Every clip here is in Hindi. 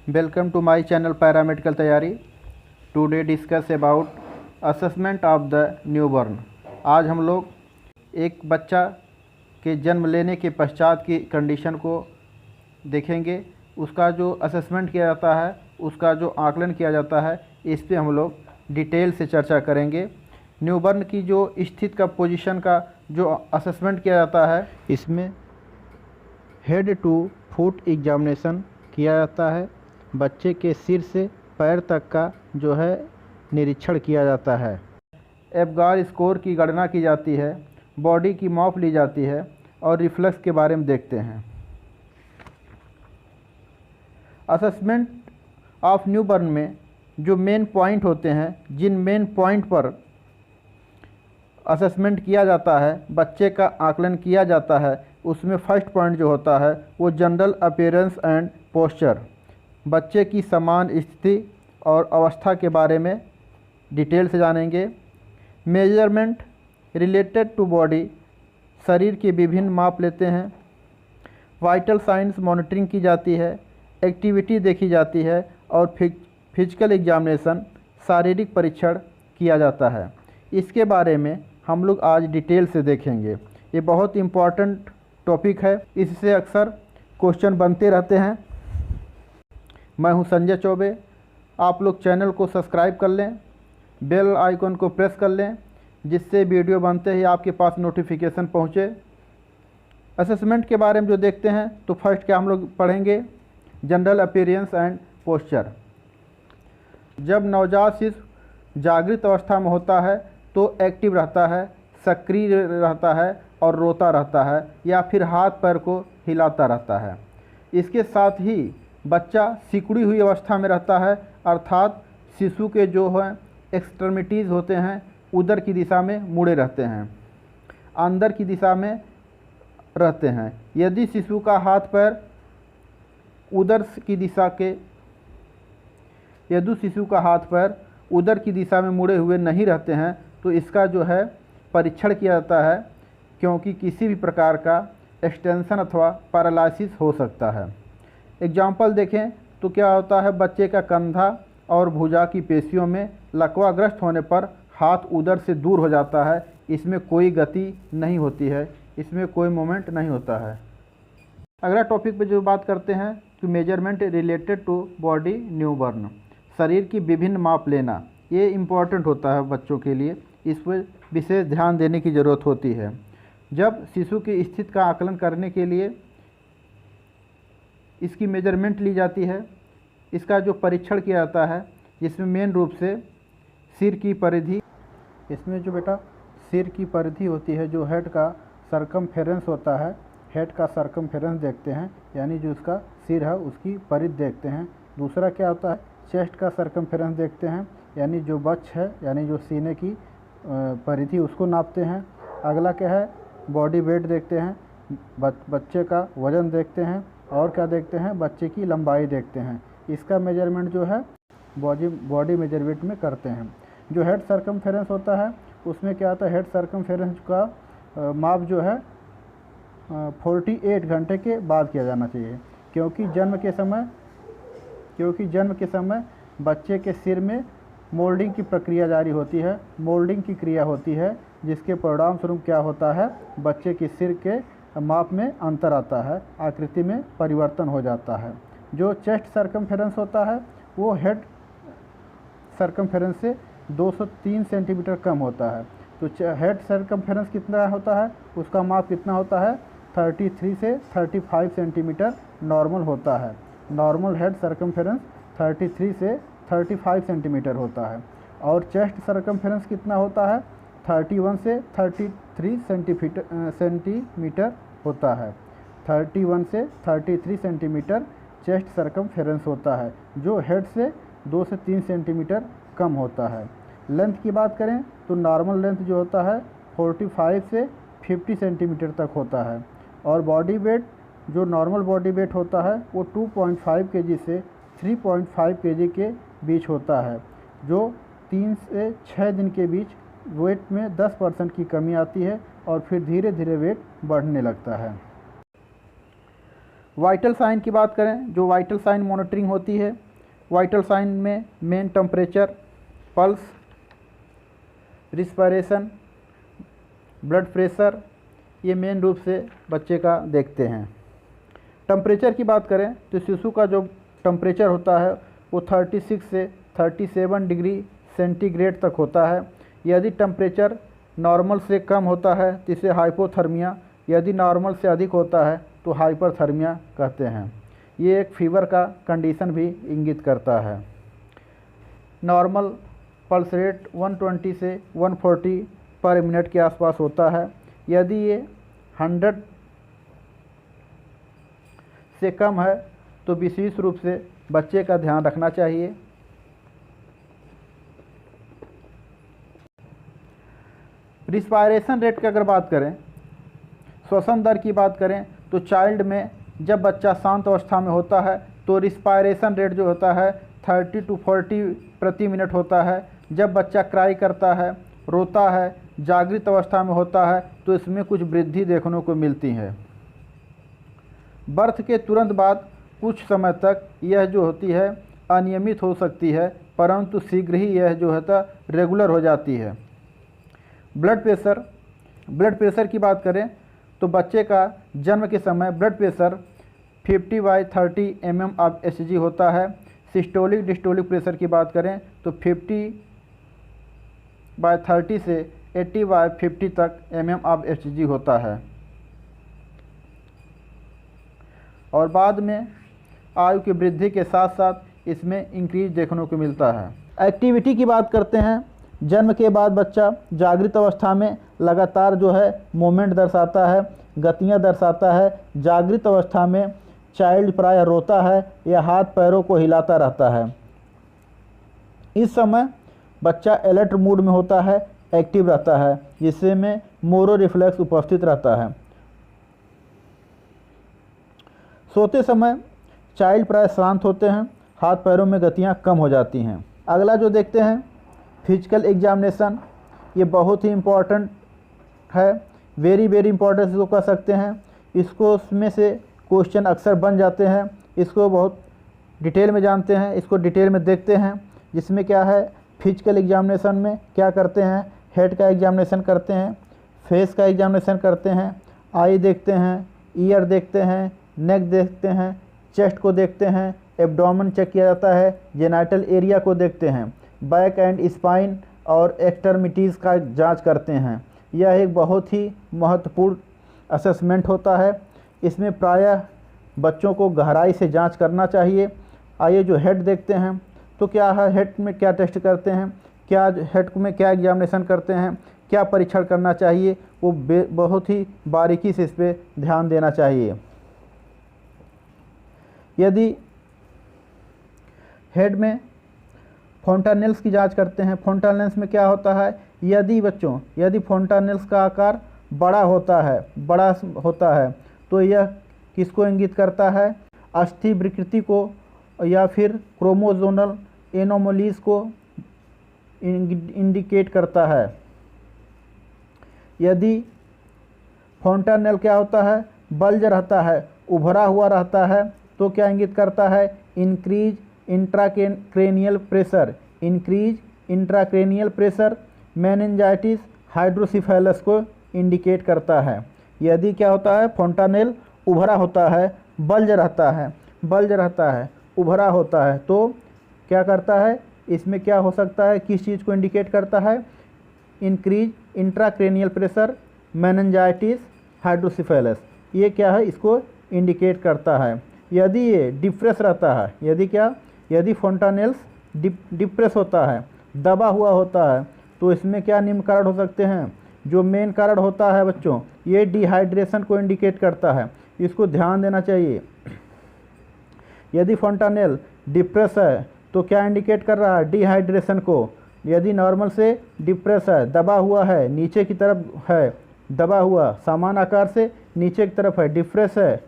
Welcome to my channel paramedical तैयारी। Today discuss about assessment of the newborn. आज हम लोग एक बच्चा के जन्म लेने के पश्चात की कंडीशन को देखेंगे। उसका जो असेसमेंट किया जाता है, उसका जो आकलन किया जाता है, इस पे हम लोग डिटेल से चर्चा करेंगे। न्यूबॉर्न की जो स्थिति का पोजीशन का जो असेसमेंट किया जाता है, इसमें हेड टू फुट एग्जामिनेशन किया जाता है। बच्चे के सिर से पैर तक का जो है निरीक्षण किया जाता है। एब्गार स्कोर की गणना की जाती है, बॉडी की माप ली जाती है और रिफ्लेक्स के बारे में देखते हैं। असेसमेंट ऑफ न्यूबॉर्न में जो मेन पॉइंट होते हैं, जिन मेन पॉइंट पर असेसमेंट किया जाता है, बच्चे का आकलन किया जाता है, उसमें फर्स्ट पॉइंट जो होता है वो जनरल अपीयरेंस एंड पोस्चर। बच्चे की समान स्थिति और अवस्था के बारे में डिटेल से जानेंगे। मेजरमेंट रिलेटेड टू बॉडी, शरीर के विभिन्न माप लेते हैं। वाइटल साइंस मॉनिटरिंग की जाती है, एक्टिविटी देखी जाती है और फिजिकल एग्जामिनेशन, शारीरिक परीक्षण किया जाता है। इसके बारे में हम लोग आज डिटेल से देखेंगे। ये बहुत इम्पॉर्टेंट टॉपिक है, इससे अक्सर क्वेश्चन बनते रहते हैं। मैं हूं संजय चौबे। आप लोग चैनल को सब्सक्राइब कर लें, बेल आइकन को प्रेस कर लें, जिससे वीडियो बनते ही आपके पास नोटिफिकेशन पहुंचे। असेसमेंट के बारे में जो देखते हैं, तो फर्स्ट क्या हम लोग पढ़ेंगे, जनरल अपीयरेंस एंड पोस्चर। जब नवजात शिशु जागृत अवस्था में होता है तो एक्टिव रहता है, सक्रिय रहता है और रोता रहता है या फिर हाथ पैर को हिलाता रहता है। इसके साथ ही बच्चा सिकुड़ी हुई अवस्था में रहता है, अर्थात शिशु के जो है एक्सट्रीमिटीज़ होते हैं उदर की दिशा में मुड़े रहते हैं, अंदर की दिशा में रहते हैं। यदि शिशु का हाथ पैर उदर की दिशा के यदि शिशु का हाथ पैर उदर की दिशा में मुड़े हुए नहीं रहते हैं तो इसका जो है परीक्षण किया जाता है, क्योंकि किसी भी प्रकार का एक्सटेंशन अथवा पैरालिसिस हो सकता है। एग्जाम्पल देखें तो क्या होता है, बच्चे का कंधा और भुजा की पेशियों में लकवाग्रस्त होने पर हाथ उदर से दूर हो जाता है। इसमें कोई गति नहीं होती है, इसमें कोई मोमेंट नहीं होता है। अगला टॉपिक पे जो बात करते हैं तो measurement related to body newborn, शरीर की विभिन्न माप लेना। ये इम्पॉर्टेंट होता है बच्चों के लिए, इस पर विशेष ध्यान देने की ज़रूरत होती है। जब शिशु की स्थिति का आकलन करने के लिए इसकी मेजरमेंट ली जाती है, इसका जो परीक्षण किया जाता है, जिसमें मेन रूप से सिर की परिधि, इसमें जो बेटा सिर की परिधि होती है, जो हेड का सर्कमफेरेंस होता है, हेड का सर्कमफेरेंस देखते हैं, यानी जो उसका सिर है उसकी परिधि देखते हैं। दूसरा क्या होता है, चेस्ट का सर्कमफेरेंस देखते हैं, यानी जो बक्ष है, यानी जो सीने की परिधि उसको नापते हैं। अगला क्या है, बॉडी वेट देखते हैं, बच्चे का वज़न देखते हैं और क्या देखते हैं, बच्चे की लंबाई देखते हैं। इसका मेजरमेंट जो है बॉडी मेजरमेंट में करते हैं। जो हेड सर्कमफेरेंस होता है उसमें क्या होता है, हेड सर्कमफेरेंस का माप जो है 48 घंटे के बाद किया जाना चाहिए, क्योंकि जन्म के समय बच्चे के सिर में मोल्डिंग की प्रक्रिया जारी होती है, मोल्डिंग की क्रिया होती है, जिसके परिणाम स्वरूप क्या होता है, बच्चे के सिर के माप में अंतर आता है, आकृति में परिवर्तन हो जाता है। जो चेस्ट सर्कमफेरेंस होता है वो हेड सर्कमफेरेंस से 203 सेंटीमीटर कम होता है। तो हेड सर्कमफेरेंस कितना होता है, उसका माप कितना होता है, 33 से 35 सेंटीमीटर नॉर्मल होता है। नॉर्मल हेड सर्कमफेरेंस 33 से 35 सेंटीमीटर होता है। और चेस्ट सर्कमफेरेंस कितना होता है, 31 से 33 सेंटीमीटर होता है। 31 से 33 सेंटीमीटर चेस्ट सर्कमफेरेंस होता है, जो हेड से 2 से 3 सेंटीमीटर कम होता है। लेंथ की बात करें तो नॉर्मल लेंथ जो होता है 45 से 50 सेंटीमीटर तक होता है। और बॉडी वेट, जो नॉर्मल बॉडी वेट होता है वो 2.5 केजी से 3.5 केजी के बीच होता है, जो 3 से 6 दिन के बीच वेट में 10% की कमी आती है और फिर धीरे धीरे वेट बढ़ने लगता है। वाइटल साइन की बात करें, जो वाइटल साइन मॉनिटरिंग होती है, वाइटल साइन में main temperature, pulse, respiration, blood pressure, ये मेन रूप से बच्चे का देखते हैं। टेम्परेचर की बात करें तो शिशु का जो टेम्परेचर होता है वो 36 से 37 डिग्री सेंटीग्रेड तक होता है। यदि टेम्परेचर नॉर्मल से कम होता है तो इसे हाइपोथर्मिया, यदि नॉर्मल से अधिक होता है तो हाइपरथर्मिया कहते हैं। ये एक फीवर का कंडीशन भी इंगित करता है। नॉर्मल पल्स रेट 120 से 140 पर मिनट के आसपास होता है। यदि ये 100 से कम है तो विशेष रूप से बच्चे का ध्यान रखना चाहिए। रिस्पायरेशन रेट की अगर बात करें, श्वसन दर की बात करें तो चाइल्ड में जब बच्चा शांत अवस्था में होता है तो रिस्पायरेशन रेट जो होता है 30 to 40 प्रति मिनट होता है। जब बच्चा क्राई करता है, रोता है, जागृत अवस्था में होता है तो इसमें कुछ वृद्धि देखने को मिलती है। बर्थ के तुरंत बाद कुछ समय तक यह जो होती है अनियमित हो सकती है, परंतु शीघ्र ही यह जो है रेगुलर हो जाती है। ब्लड ब्लड प्रेशर की बात करें तो बच्चे का जन्म के समय ब्लड प्रेशर 50/30 mm/Hg होता है। सिस्टोलिक डिस्टोलिक प्रेशर की बात करें तो 50/30 से 80/50 तक mm/Hg होता है। और बाद में आयु की वृद्धि के साथ साथ इसमें इंक्रीज देखने को मिलता है। एक्टिविटी की बात करते हैं। जन्म के बाद बच्चा जागृत अवस्था में लगातार जो है मूवमेंट दर्शाता है, गतियां दर्शाता है। जागृत अवस्था में चाइल्ड प्रायः रोता है या हाथ पैरों को हिलाता रहता है। इस समय बच्चा अलर्ट मूड में होता है, एक्टिव रहता है, जिसमें मोरो रिफ्लेक्स उपस्थित रहता है। सोते समय चाइल्ड प्रायः शांत होते हैं, हाथ पैरों में गतियां कम हो जाती हैं। अगला जो देखते हैं फिजिकल एग्जामिनेशन, ये बहुत ही इम्पोर्टेंट है, वेरी इम्पोर्टेंट इसको कह सकते हैं। इसको उसमें से क्वेश्चन अक्सर बन जाते हैं। इसको बहुत डिटेल में जानते हैं, इसको डिटेल में देखते हैं। जिसमें क्या है, फिजिकल एग्जामिनेशन में क्या करते हैं, हेड का एग्जामिनेशन करते हैं, फेस का एग्जामिनेशन करते हैं, आई देखते हैं, ईयर देखते हैं, नेक देखते हैं, चेस्ट को देखते हैं, एब्डोमेन चेक किया जाता है, जेनाइटल एरिया को देखते हैं, बैक एंड स्पाइन और एक्सट्रीमिटीज़ का जांच करते हैं। यह एक बहुत ही महत्वपूर्ण असेसमेंट होता है। इसमें प्रायः बच्चों को गहराई से जांच करना चाहिए। आइए जो हेड देखते हैं तो क्या है, हेड में क्या टेस्ट करते हैं, क्या हेड में क्या एग्जामिनेशन करते हैं, क्या परीक्षण करना चाहिए, वो बहुत ही बारीकी से इस पर ध्यान देना चाहिए। यदि हेड में फोंटानेल्स की जांच करते हैं, फोंटानेल्स में क्या होता है, यदि फोंटानेल्स का आकार बड़ा होता है तो यह किसको इंगित करता है, अस्थि विकृति को या फिर क्रोमोसोमल एनोमलीज को इंडिकेट करता है। यदि फोंटानेल क्या होता है, बल्ज रहता है, उभरा हुआ रहता है, तो क्या इंगित करता है, increase intracranial pressure, meningitis, hydrocephalus को इंडिकेट करता है। यदि क्या होता है, फोंटानेल उभरा होता है, बल्ज रहता है, उभरा होता है, तो क्या करता है, इसमें क्या हो सकता है, किस चीज़ को इंडिकेट करता है, increase intracranial pressure, meningitis, hydrocephalus, ये क्या है, इसको इंडिकेट करता है। यदि ये डिप्रेस रहता है, यदि फोंटानेल्स डिप्रेस होता है, दबा हुआ होता है, तो इसमें क्या निम्न कारण हो सकते हैं। जो मेन कारण होता है बच्चों, ये डिहाइड्रेशन को इंडिकेट करता है, इसको ध्यान देना चाहिए। यदि फोंटानेल डिप्रेस है तो क्या इंडिकेट कर रहा है, डिहाइड्रेशन को। यदि नॉर्मल से डिप्रेस है, दबा हुआ है, नीचे की तरफ है, दबा हुआ समान आकार से नीचे की तरफ है, डिप्रेस है,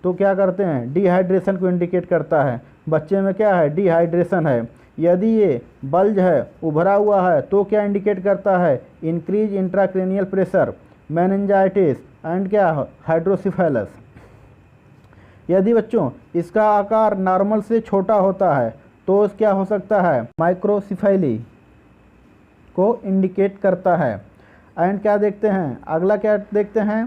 तो क्या करते हैं, डिहाइड्रेशन को इंडिकेट करता है। बच्चे में क्या है, डिहाइड्रेशन है। यदि ये बल्ज है, उभरा हुआ है, तो क्या इंडिकेट करता है, increase intracranial pressure, meningitis and क्या, हाइड्रोसिफेलस। यदि बच्चों इसका आकार नॉर्मल से छोटा होता है तो क्या हो सकता है, माइक्रोसेफेली को इंडिकेट करता है। एंड क्या देखते हैं, अगला क्या देखते हैं,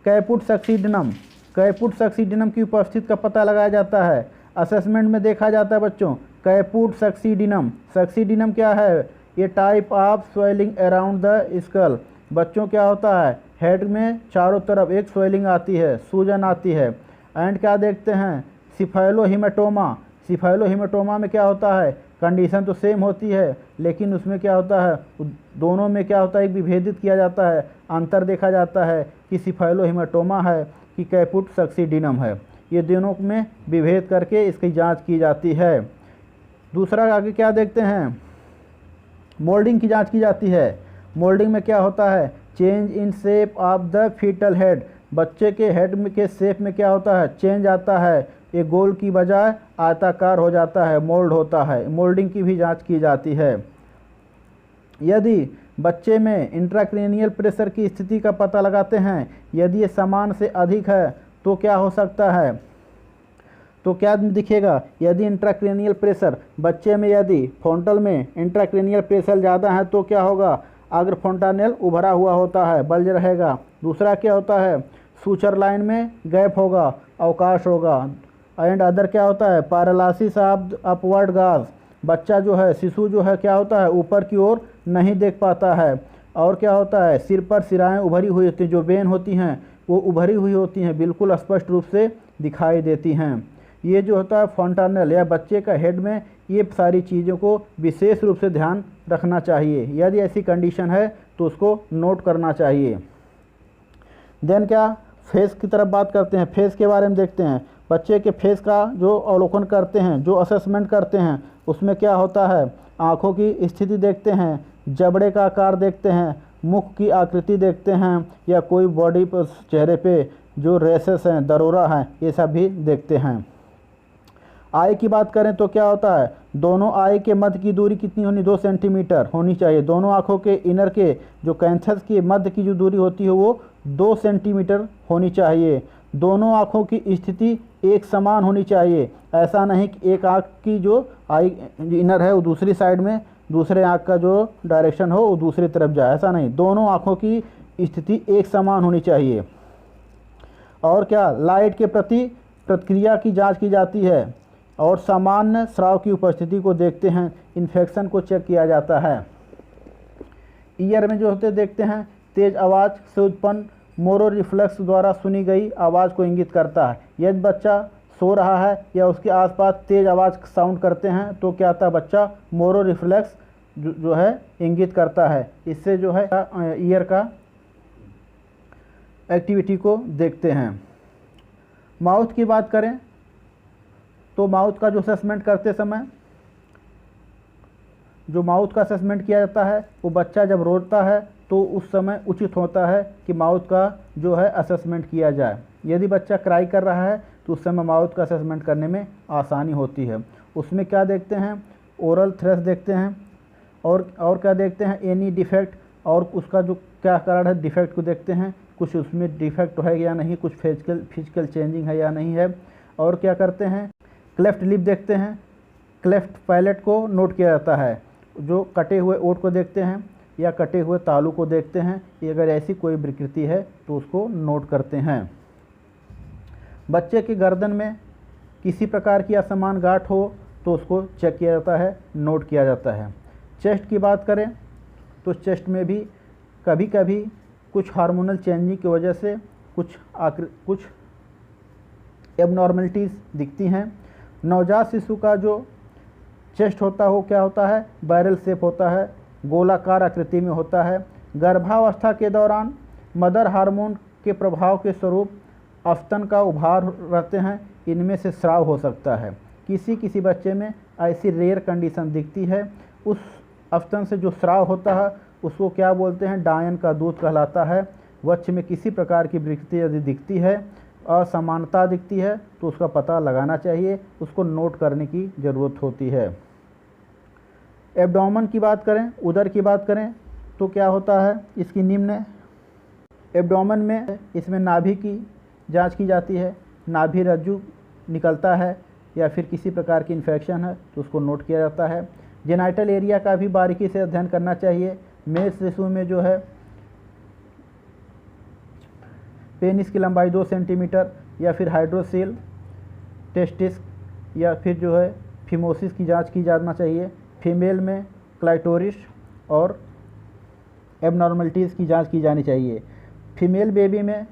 कैपुट सक्सीडिनम। कैपुट सक्सीडिनम की उपस्थिति का पता लगाया जाता है। असेसमेंट में देखा जाता है बच्चों कैपुट सक्सीडिनम। सक्सीडिनम क्या है, ये type of swelling around the skull. बच्चों क्या होता है, हेड में चारों तरफ एक स्वेलिंग आती है, सूजन आती है। एंड क्या देखते हैं, सिफाइलोहीमेटोमा। सिफाइलोहीमेटोमा में क्या होता है, कंडीशन तो सेम होती है लेकिन उसमें क्या होता है, दोनों में क्या होता है, एक विभेदित किया जाता है, अंतर देखा जाता है कि सिफाइलोहीमेटोमा है कि कैपुट सक्सीडिनम है। ये दोनों में विभेद करके इसकी जांच की जाती है। दूसरा आगे क्या देखते हैं, मोल्डिंग की जांच की जाती है। मोल्डिंग में क्या होता है, change in shape of the foetal head. बच्चे के हेड में के शेप में क्या होता है, चेंज आता है, ये गोल की बजाय आयताकार हो जाता है, मोल्ड होता है। मोल्डिंग की भी जांच की जाती है। यदि बच्चे में इंट्राक्रैनियल प्रेशर की स्थिति का पता लगाते हैं, यदि ये समान से अधिक है तो क्या हो सकता है, तो क्या दिखेगा, यदि इंट्राक्रैनियल प्रेशर बच्चे में, यदि फ्रंटल में इंट्राक्रैनियल प्रेशर ज़्यादा है तो क्या होगा, अग्र फ्रंटानेल उभरा हुआ होता है, बल्ज रहेगा। दूसरा क्या होता है, सूचर लाइन में गैप होगा, अवकाश होगा। एंड अदर क्या होता है, पैरालिसिस ऑफ अपवर्ड गाज। बच्चा जो है, शिशु जो है क्या होता है, ऊपर की ओर नहीं देख पाता है। और क्या होता है, सिर पर सिराएं उभरी हुई होती हैं, जो बेन होती हैं वो उभरी हुई होती हैं, बिल्कुल स्पष्ट रूप से दिखाई देती हैं। ये जो होता है फ्रंटानेल या बच्चे का हेड में, ये सारी चीज़ों को विशेष रूप से ध्यान रखना चाहिए। यदि ऐसी कंडीशन है तो उसको नोट करना चाहिए। देन क्या, फेस की तरफ बात करते हैं। फेस के बारे में देखते हैं। बच्चे के फेस का जो अवलोकन करते हैं, जो असेसमेंट करते हैं, उसमें क्या होता है, आँखों की स्थिति देखते हैं, जबड़े का आकार देखते हैं, मुख की आकृति देखते हैं, या कोई बॉडी पर चेहरे पे जो रेसेस हैं, दरोरा हैं, ये सब भी देखते हैं। आई की बात करें तो क्या होता है, दोनों आई के मध्य की दूरी कितनी होनी, 2 सेंटीमीटर होनी चाहिए। दोनों आँखों के इनर के जो कैंथस के मध्य की जो दूरी होती है वो 2 सेंटीमीटर होनी चाहिए। दोनों आँखों की स्थिति एक समान होनी चाहिए। ऐसा नहीं कि एक आँख की जो आई इनर है वो दूसरी साइड में, दूसरे आँख का जो डायरेक्शन हो वो दूसरी तरफ जाए, ऐसा नहीं। दोनों आँखों की स्थिति एक समान होनी चाहिए। और क्या, लाइट के प्रति प्रतिक्रिया की जांच की जाती है और सामान्य स्राव की उपस्थिति को देखते हैं। इन्फेक्शन को चेक किया जाता है। ईयर में जो होते देखते हैं, तेज आवाज़ से उत्पन्न मोरो रिफ्लेक्स द्वारा सुनी गई आवाज़ को इंगित करता है। यदि बच्चा सो रहा है या उसके आसपास तेज आवाज़ साउंड करते हैं तो क्या आता है, बच्चा मोरो रिफ्लेक्स जो है इंगित करता है। इससे जो है ईयर का एक्टिविटी को देखते हैं। माउथ की बात करें तो माउथ का जो असेसमेंट करते समय, जो माउथ का असेसमेंट किया जाता है, वो बच्चा जब रोता है तो उस समय उचित होता है कि माउथ का जो है असेसमेंट किया जाए। यदि बच्चा क्राई कर रहा है तो उस समय माउथ का असेसमेंट करने में आसानी होती है। उसमें क्या देखते हैं, ओरल थ्रेस देखते हैं, और क्या देखते हैं, एनी डिफेक्ट, और उसका जो क्या कारण है डिफेक्ट को देखते हैं, कुछ उसमें डिफेक्ट है या नहीं, कुछ फिजिकल चेंजिंग है या नहीं है। और क्या करते हैं, क्लेफ्ट लिप देखते हैं, क्लेफ्ट पैलेट को नोट किया जाता है। जो कटे हुए ओठ को देखते हैं या कटे हुए तालू को देखते हैं, अगर ऐसी कोई विकृति है तो उसको नोट करते हैं। बच्चे की गर्दन में किसी प्रकार की असमान गांठ हो तो उसको चेक किया जाता है, नोट किया जाता है। चेस्ट की बात करें तो चेस्ट में भी कभी कभी कुछ हार्मोनल चेंजिंग की वजह से कुछ एबनॉर्मलिटीज़ दिखती हैं। नवजात शिशु का जो चेस्ट होता है वो क्या होता है, बैरल शेप होता है, गोलाकार आकृति में होता है। गर्भावस्था के दौरान मदर हार्मोन के प्रभाव के स्वरूप अफ्तन का उभार रहते हैं, इनमें से स्राव हो सकता है। किसी किसी बच्चे में ऐसी रेयर कंडीशन दिखती है। उस अफ्तन से जो स्राव होता है उसको क्या बोलते हैं, डायन का दूध कहलाता है। बच्चे में किसी प्रकार की विकृति यदि दिखती है, असमानता दिखती है तो उसका पता लगाना चाहिए, उसको नोट करने की ज़रूरत होती है। एब्डोमेन की बात करें, उदर की बात करें तो क्या होता है, इसकी निम्न एब्डोमेन में इसमें नाभि की जांच की जाती है, नाभि रज्जु निकलता है या फिर किसी प्रकार की इन्फेक्शन है तो उसको नोट किया जाता है। जेनाइटल एरिया का भी बारीकी से अध्ययन करना चाहिए। मेल शिशु में जो है पेनिस की लंबाई 2 सेंटीमीटर या फिर हाइड्रोसील, टेस्टिस या फिर जो है फिमोसिस की जांच की जाना चाहिए। फीमेल में क्लाइटोरिस और एबनॉर्मलिटीज़ की जांच की जानी चाहिए। फीमेल बेबी में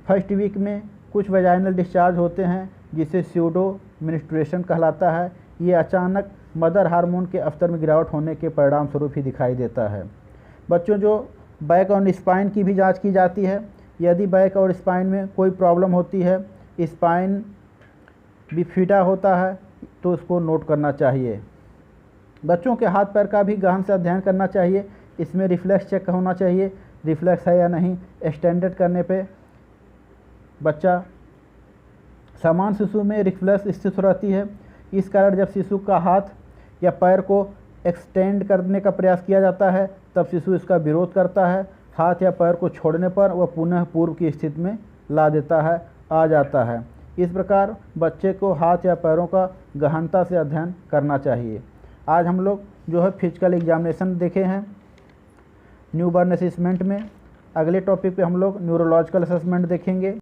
फर्स्ट वीक में कुछ वजाइनल डिस्चार्ज होते हैं जिसे स्यूडो मिनिस्ट्रेशन कहलाता है। ये अचानक मदर हार्मोन के स्तर में गिरावट होने के परिणाम स्वरूप ही दिखाई देता है। बच्चों जो बैक और स्पाइन की भी जांच की जाती है। यदि बैक और स्पाइन में कोई प्रॉब्लम होती है, स्पाइन बिफिडा होता है तो उसको नोट करना चाहिए। बच्चों के हाथ पैर का भी गहन से अध्ययन करना चाहिए। इसमें रिफ्लेक्स चेक होना चाहिए, रिफ्लेक्स है या नहीं। एक्सटेंडेड करने पे बच्चा समान शिशु में रिफ्लेक्स स्थित रहती है। इस कारण जब शिशु का हाथ या पैर को एक्सटेंड करने का प्रयास किया जाता है तब शिशु इसका विरोध करता है। हाथ या पैर को छोड़ने पर वह पुनः पूर्व की स्थिति में आ जाता है। इस प्रकार बच्चे को हाथ या पैरों का गहनता से अध्ययन करना चाहिए। आज हम लोग जो है फिजिकल एग्जामिनेशन देखे हैं न्यू बॉर्न असेसमेंट में। अगले टॉपिक पे हम लोग न्यूरोलॉजिकल असेसमेंट देखेंगे।